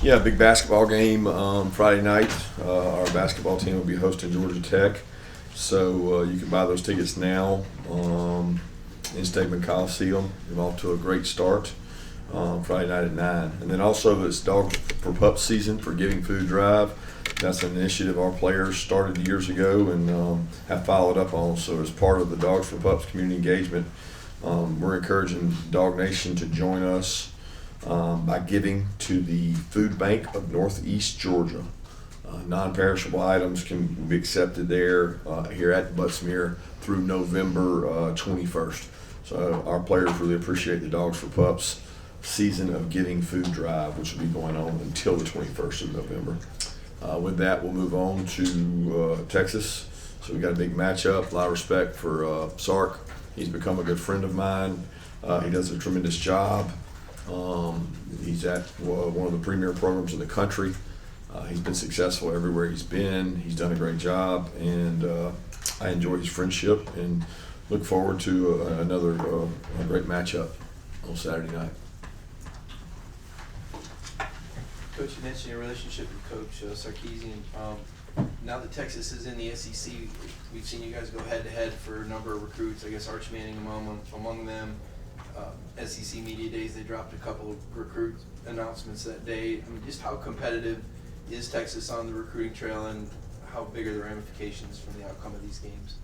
Yeah, big basketball game Friday night. Our basketball team will be hosting Georgia Tech, so you can buy those tickets now in Stabman Coliseum. We're off to a great start Friday night at 9. And then also it's Dog for Pup season for Giving Food Drive. That's an initiative our players started years ago and have followed up on. So as part of the Dogs for Pups community engagement, we're encouraging Dog Nation to join us by giving to the Food Bank of Northeast Georgia. Non-perishable items can be accepted there here at Buttsmere through November 21st. So our players really appreciate the Dogs for Pups season of Giving Food Drive, which will be going on until the 21st of November. With that, we'll move on to Texas. So we got a big matchup. A lot of respect for Sark. He's become a good friend of mine. He does a tremendous job. He's at one of the premier programs in the country. He's been successful everywhere he's been. He's done a great job, and I enjoy his friendship and look forward to another great matchup on Saturday night. Coach, you mentioned your relationship with Coach Sarkisian. Now that Texas is in the SEC, we've seen you guys go head-to-head for a number of recruits. I guess Arch Manning among them. SEC Media Days, they dropped a couple of recruit announcements that day. I mean, just how competitive is Texas on the recruiting trail, and how big are the ramifications from the outcome of these games?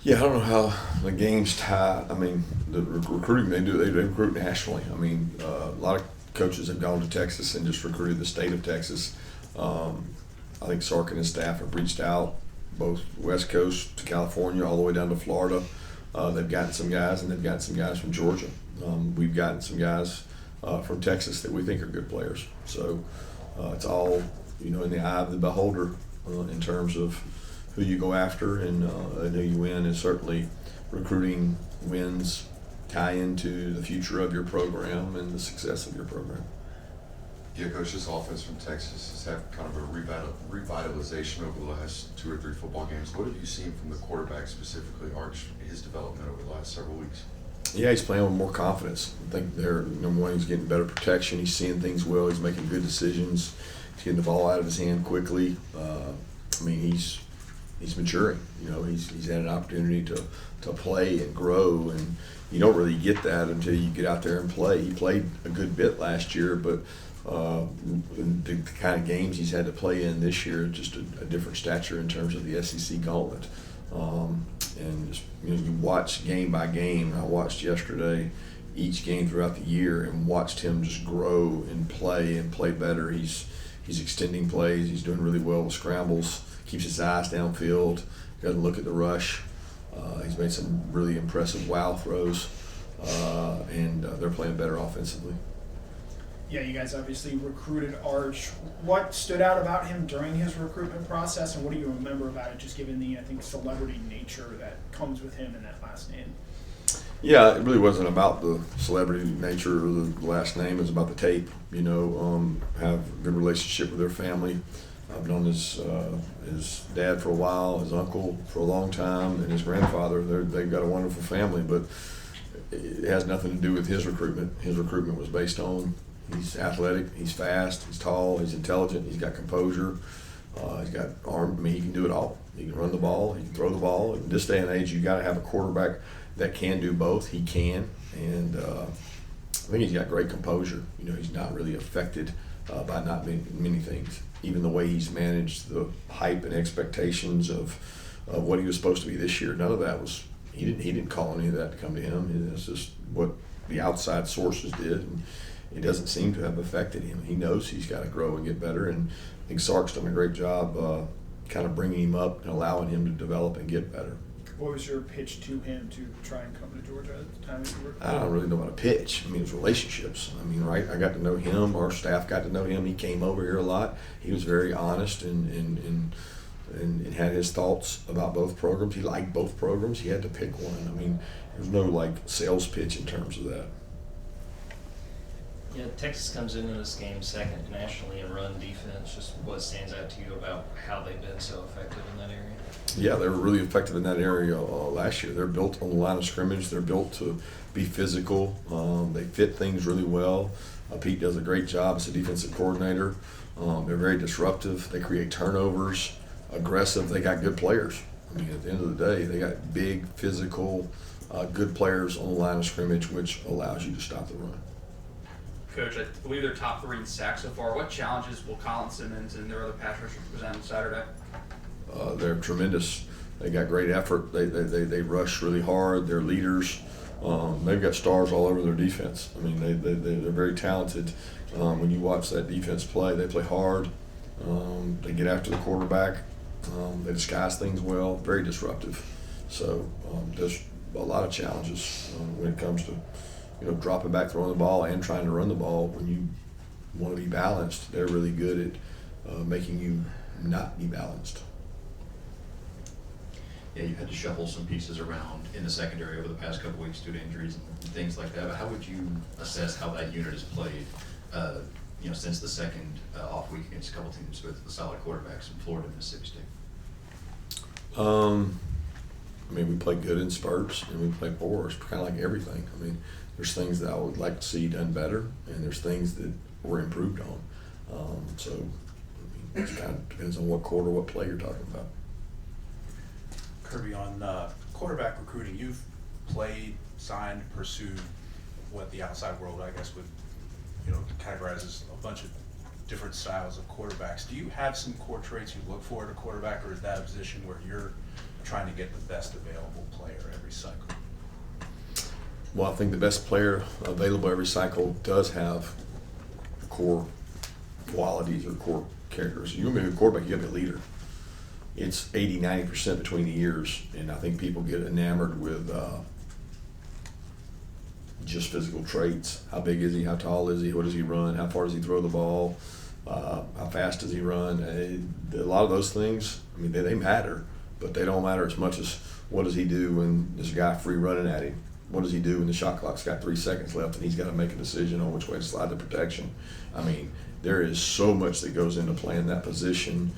Yeah, I don't know how the games tie. I mean, the recruiting they recruit nationally. I mean, a lot of coaches have gone to Texas and just recruited the state of Texas. I think Sark and his staff have reached out both West Coast to California all the way down to Florida. They've gotten some guys, and they've gotten some guys from Georgia. We've gotten some guys from Texas that we think are good players. So it's all, in the eye of the beholder in terms of who you go after and who you win. And certainly recruiting wins tie into the future of your program and the success of your program. Yeah, Coach, this offense from Texas has had kind of a revitalization over the last 2 or 3 football games. What have you seen from the quarterback, specifically Arch, his development over the last several weeks? Yeah, he's playing with more confidence. I think number one, he's getting better protection. He's seeing things well. He's making good decisions. He's getting the ball out of his hand quickly. He's maturing. He's had an opportunity to play and grow, and you don't really get that until you get out there and play. He played a good bit last year, but the kind of games he's had to play in this year, just a different stature in terms of the SEC gauntlet. And just, you watch game by game. I watched yesterday each game throughout the year and watched him just grow and play better. He's extending plays. He's doing really well with scrambles. Keeps his eyes downfield. Doesn't look at the rush. He's made some really impressive wow throws, and they're playing better offensively. Yeah, you guys obviously recruited Arch. What stood out about him during his recruitment process, and what do you remember about it, just given the, celebrity nature that comes with him in that last name? Yeah, it really wasn't about the celebrity nature or the last name. It was about the tape. Have a good relationship with their family. I've known his dad for a while, his uncle for a long time, and his grandfather. They've got a wonderful family, but it has nothing to do with his recruitment. His recruitment was based on he's athletic, he's fast, he's tall, he's intelligent, he's got composure, he's got arm. He can do it all. He can run the ball, he can throw the ball. In this day and age, you got to have a quarterback that can do both. He can, and I think he's got great composure. He's not really affected by not many things. Even the way he's managed the hype and expectations of what he was supposed to be this year, none of that was. He didn't call any of that to come to him. It's just what the outside sources did, and it doesn't seem to have affected him. He knows he's got to grow and get better, and I think Sark's done a great job kind of bringing him up and allowing him to develop and get better. What was your pitch to him to try and come to Georgia at the time that you were? I don't really know about a pitch. it was relationships. Right? I got to know him. Our staff got to know him. He came over here a lot. He was very honest and had his thoughts about both programs. He liked both programs. He had to pick one. There's no sales pitch in terms of that. Yeah, Texas comes into this game second nationally in run defense. Just what stands out to you about how they've been so effective in that area? Yeah, they were really effective in that area last year. They're built on the line of scrimmage. They're built to be physical. They fit things really well. Pete does a great job as a defensive coordinator. They're very disruptive. They create turnovers, aggressive. They got good players. I mean, at the end of the day, they got big, physical, good players on the line of scrimmage, which allows you to stop the run. Coach, I believe they're top 3 in sacks so far. What challenges will Colin Simmons and their other pass rushers present on Saturday? They're tremendous. They got great effort. They rush really hard. They're leaders. They've got stars all over their defense. I mean, they're very talented. When you watch that defense play, they play hard. They get after the quarterback. They disguise things well. Very disruptive. So there's a lot of challenges when it comes to dropping back, throwing the ball, and trying to run the ball. When you want to be balanced, they're really good at making you not be balanced. Yeah, you had to shuffle some pieces around in the secondary over the past couple weeks due to injuries and things like that. But how would you assess how that unit has played, since the second off week against a couple teams with the solid quarterbacks in Florida and Mississippi State? I mean, we play good in spurts and we play poor. It's kind of like everything. I mean, there's things that I would like to see done better, and there's things that we're improved on. So, I mean, it kind of depends on what quarter, what play you're talking about. Kirby, on quarterback recruiting, you've played, signed, pursued what the outside world, I guess, would categorize as a bunch of different styles of quarterbacks. Do you have some core traits you look for at a quarterback, or is that a position where you're trying to get the best available player every cycle? Well, I think the best player available every cycle does have core qualities or core characters. You want to be a quarterback, you got to be a leader. It's 80-90% between the years, and I think people get enamored with just physical traits. How big is he? How tall is he? What does he run? How far does he throw the ball? How fast does he run? A lot of those things, I mean, they matter, but they don't matter as much as what does he do when there's a guy free running at him? What does he do when the shot clock's got 3 seconds left and he's got to make a decision on which way to slide the protection? I mean, there is so much that goes into playing that position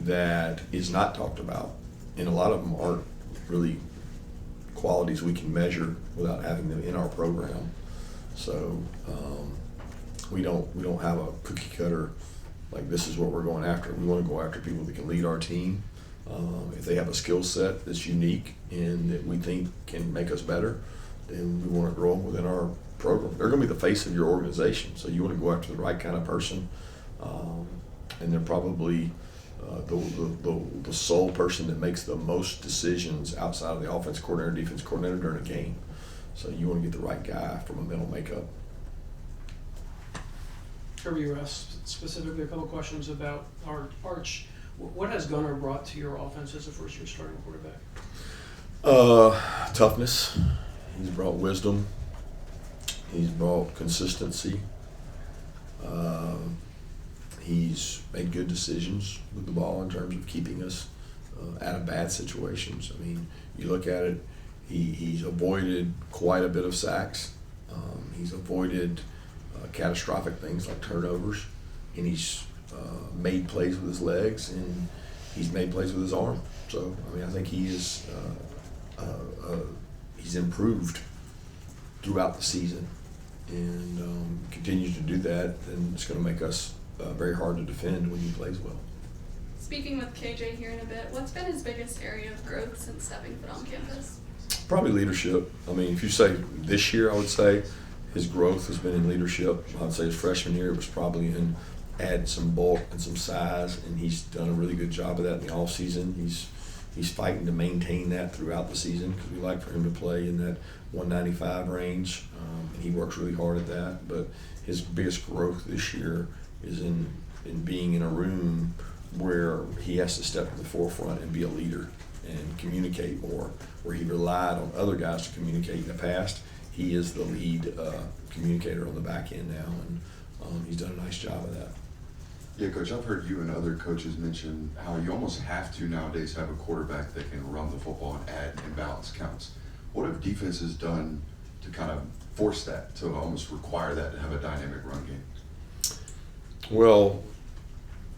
that is not talked about, and a lot of them aren't really qualities we can measure without having them in our program. So we don't have a cookie cutter like this is what we're going after. We want to go after people that can lead our team. If they have a skill set that's unique and that we think can make us better, then we want to grow them within our program. They're going to be the face of your organization, so you want to go after the right kind of person, and they're probably the sole person that makes the most decisions outside of the offense coordinator, defense coordinator during a game. So you want to get the right guy from a mental makeup. Kirby, you asked specifically a couple questions about Arch. What has Gunnar brought to your offense as a first-year starting quarterback? Toughness. He's brought wisdom. He's brought consistency. He's made good decisions with the ball in terms of keeping us out of bad situations. I mean, you look at it, he's avoided quite a bit of sacks. He's avoided catastrophic things like turnovers, and he's made plays with his legs, and he's made plays with his arm. So, I mean, I think he is he's improved throughout the season, and continues to do that, and it's going to make us very hard to defend when he plays well. Speaking with KJ here in a bit, what's been his biggest area of growth since stepping foot on campus? Probably leadership. I mean, if you say this year, I would say his growth has been in leadership. I'd say his freshman year it was probably in adding some bulk and some size, and he's done a really good job of that in the offseason. He's fighting to maintain that throughout the season because we like for him to play in that 195 range, and he works really hard at that. But his biggest growth this year is in being in a room where he has to step to the forefront and be a leader and communicate more, where he relied on other guys to communicate in the past. He is the lead communicator on the back end now, and he's done a nice job of that. Yeah, Coach, I've heard you and other coaches mention how you almost have to nowadays have a quarterback that can run the football and add and balance counts. What have defenses done to kind of force that, to almost require that to have a dynamic run game? Well,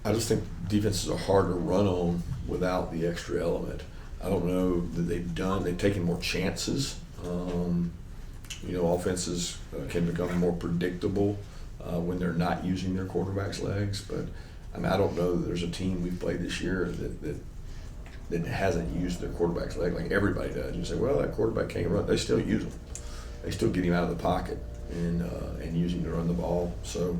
I just think defenses are hard to run on without the extra element. I don't know that they've taken more chances. Offenses can become more predictable when they're not using their quarterback's legs. But I mean, I don't know that there's a team we've played this year that hasn't used their quarterback's leg like everybody does. You say, well, that quarterback can't run. They still use him. They still get him out of the pocket and use him to run the ball. So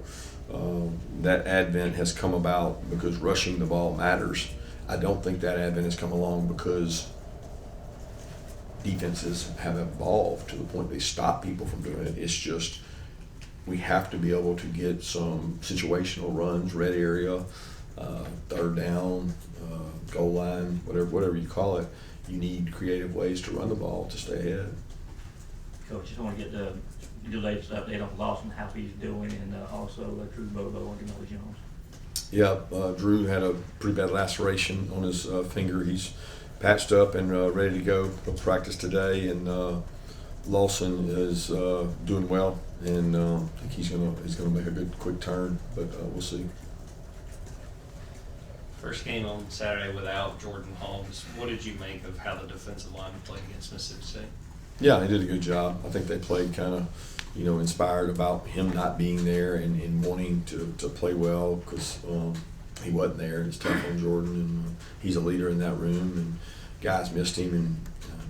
that advent has come about because rushing the ball matters. I don't think that advent has come along because defenses have evolved to the point they stop people from doing it. It's just we have to be able to get some situational runs, red area, third down, goal line, whatever you call it. You need creative ways to run the ball to stay ahead. Coach, just want to get the latest update on Lawson, how he's doing, and also Drew Bobo and Jamel Jones. Yeah, Drew had a pretty bad laceration on his finger. He's patched up and ready to go for practice today. And Lawson is doing well, and I think he's gonna make a good quick turn. But we'll see. First game on Saturday without Jordan Holmes. What did you make of how the defensive line played against Mississippi State? Yeah, they did a good job. I think they played kind of, inspired about him not being there and wanting to play well because he wasn't there. It's tough on Jordan, and he's a leader in that room, and guys missed him, and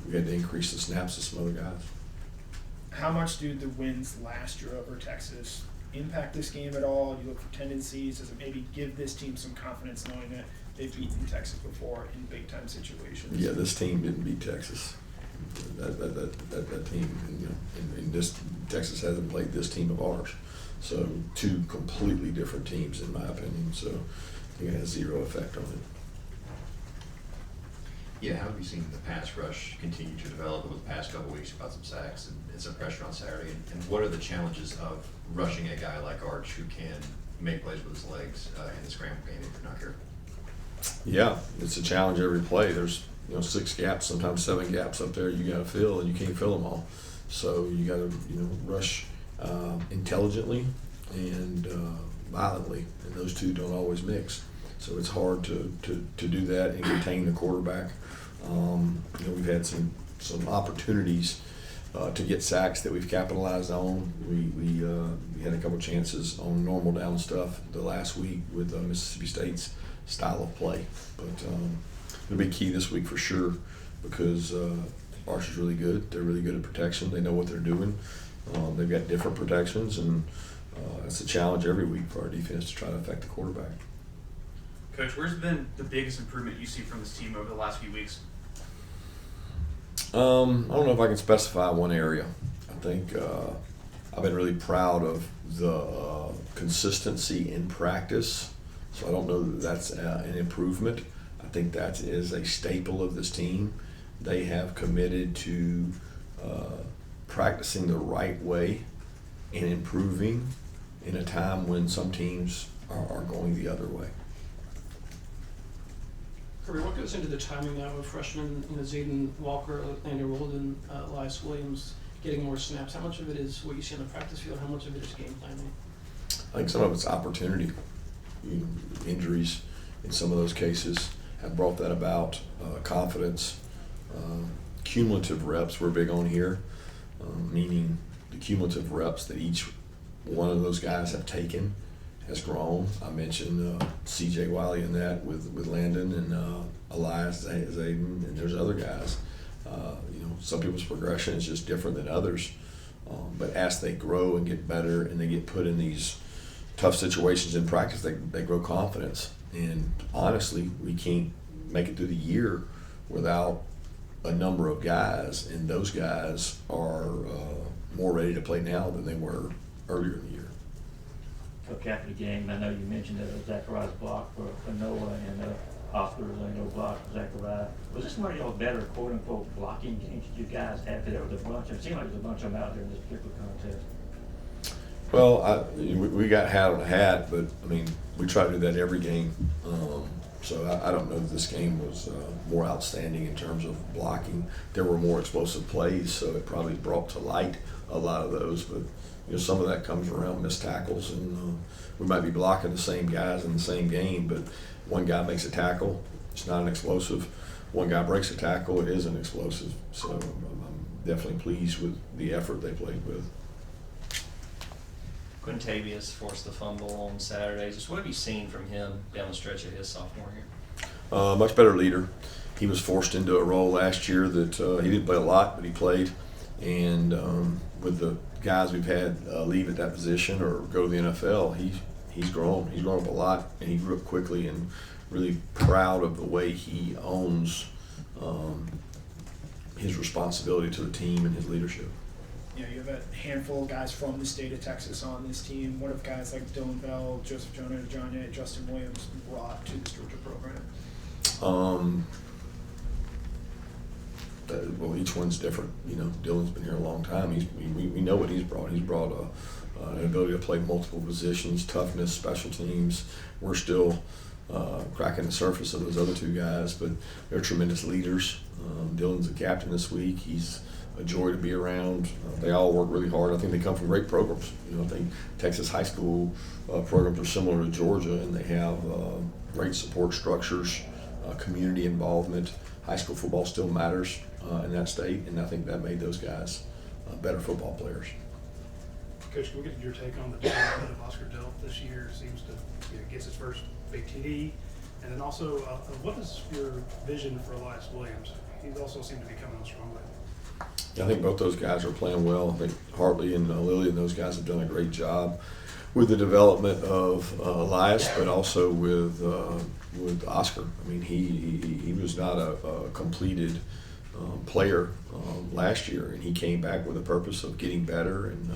we had to increase the snaps to some other guys. How much do the wins last year over Texas impact this game at all? Do you look for tendencies? Does it maybe give this team some confidence knowing that they've beaten Texas before in big-time situations? Yeah, this team didn't beat Texas. That team, and this Texas hasn't played this team of ours. So two completely different teams, in my opinion. So I think it has zero effect on it. Yeah, how have you seen the pass rush continue to develop over the past couple of weeks? About some sacks and some pressure on Saturday. And what are the challenges of rushing a guy like Arch who can make plays with his legs in the scramble game if you're not careful? Yeah, it's a challenge every play. There's 6 gaps, sometimes 7 gaps up there you got to fill, and you can't fill them all. So you got to rush intelligently and violently, and those two don't always mix. So it's hard to do that and contain the quarterback. We've had some opportunities to get sacks that we've capitalized on. We had a couple chances on normal down stuff the last week with Mississippi State's style of play, but it'll be key this week for sure because Arch is really good. They're really good at protection. They know what they're doing. They've got different protections, and it's a challenge every week for our defense to try to affect the quarterback. Coach, where's been the biggest improvement you see from this team over the last few weeks? I don't know if I can specify one area. I think I've been really proud of the consistency in practice, so I don't know that that's an improvement. I think that is a staple of this team. They have committed to practicing the right way and improving in a time when some teams are going the other way. Kirby, what goes into the timing now of freshmen, Zayden Walker, Landon Roldan, Elias Williams getting more snaps? How much of it is what you see on the practice field? How much of it is game planning? I think some of it's opportunity. Injuries in some of those cases have brought that about. Confidence, cumulative reps we're big on here, meaning the cumulative reps that each one of those guys have taken has grown. I mentioned C.J. Wiley in that with Landon and Elias Zayden, and there's other guys. Some people's progression is just different than others, but as they grow and get better and they get put in these tough situations in practice, they grow confidence. And honestly, we can't make it through the year without a number of guys, and those guys are more ready to play now than they were earlier in the year. Coach, after the game, I know you mentioned Zachariah's block for Noah and Oscar's block for Zachariah. Was this one of y'all better quote-unquote blocking games that you guys had? There was a bunch. It seemed like there was a bunch of them out there in this particular contest. Well, we got hat on a hat, but we try to do that every game. So I don't know that this game was more outstanding in terms of blocking. There were more explosive plays, so it probably brought to light a lot of those. But some of that comes around missed tackles, and we might be blocking the same guys in the same game, but one guy makes a tackle, it's not an explosive. One guy breaks a tackle, it is an explosive. So I'm definitely pleased with the effort they played with. Quintavious forced the fumble on Saturday. Just what have you seen from him down the stretch of his sophomore year? Much better leader. He was forced into a role last year that he didn't play a lot, but he played. And with the guys we've had leave at that position or go to the NFL, he's grown. He's grown up a lot, and he grew up quickly, and really proud of the way he owns his responsibility to the team and his leadership. You know, you have a handful of guys from the state of Texas on this team. What have guys like Dylan Bell, Joseph Jonah, Justin Williams brought to this Georgia program? Well, each one's different. You know, Dylan's been here a long time. We know what he's brought. He's brought an ability to play multiple positions, toughness, special teams. We're still cracking the surface of those other two guys, but they're tremendous leaders. Dylan's a captain this week. He's a joy to be around. They all work really hard. I think they come from great programs. You know, I think Texas high school programs are similar to Georgia, and they have great support structures, community involvement. High school football still matters in that state, and I think that made those guys better football players. Coach, can we get your take on the development of Oscar Delp this year? Seems to gets his first Big TD, and then also, what is your vision for Elias Williams? He also seemed to be coming on strong lately. I think both those guys are playing well. I think Hartley and Lilly and those guys have done a great job with the development of Elias, but also with Oscar. I mean, he was not a completed player last year, and he came back with a purpose of getting better. And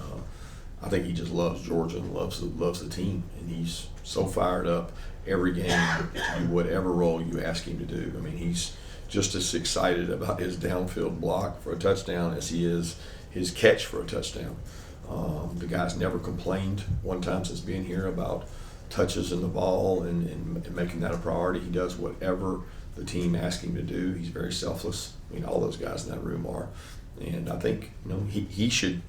I think he just loves Georgia and loves the team, and he's so fired up every game to do whatever role you ask him to do. I mean, he's just as excited about his downfield block for a touchdown as he is his catch for a touchdown. The guy's never complained one time since being here about touches in the ball and making that a priority. He does whatever the team asks him to do. He's very selfless. I mean, all those guys in that room are. And I think, you know, he should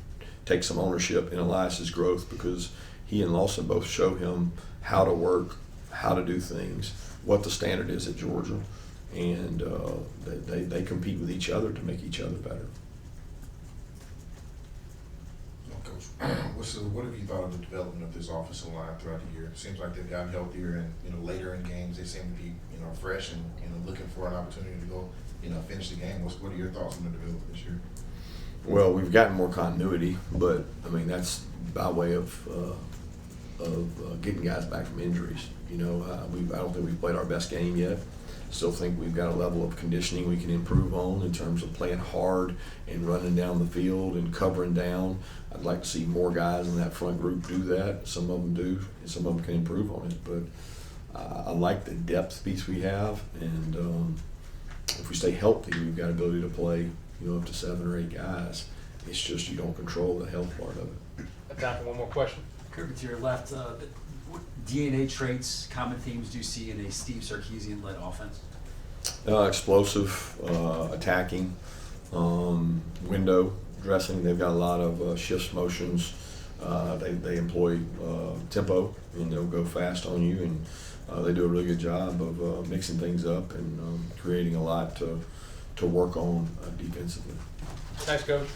take some ownership in Elias's growth, because he and Lawson both show him how to work, how to do things, what the standard is at Georgia, and they compete with each other to make each other better. Coach, what have you thought of the development of this offensive line throughout the year? It seems like they've gotten healthier, and later in games they seem to be fresh and looking for an opportunity to go finish the game. What are your thoughts on the development this year? Well, we've gotten more continuity, but I mean that's by way of getting guys back from injuries. I don't think we've played our best game yet. Still think we've got a level of conditioning we can improve on in terms of playing hard and running down the field and covering down. I'd like to see more guys in that front group do that. Some of them do, and some of them can improve on it. But I like the depth piece we have, and if we stay healthy, we've got ability to play up to 7 or 8 guys. It's just you don't control the health part of it. Time for one more question. Kirby, to your left, what DNA traits, common themes do you see in a Steve Sarkisian-led offense? Explosive, attacking, window dressing. They've got a lot of shifts, motions. They employ tempo, and they'll go fast on you, and they do a really good job of mixing things up and creating a lot to work on defensively. Thanks, Coach.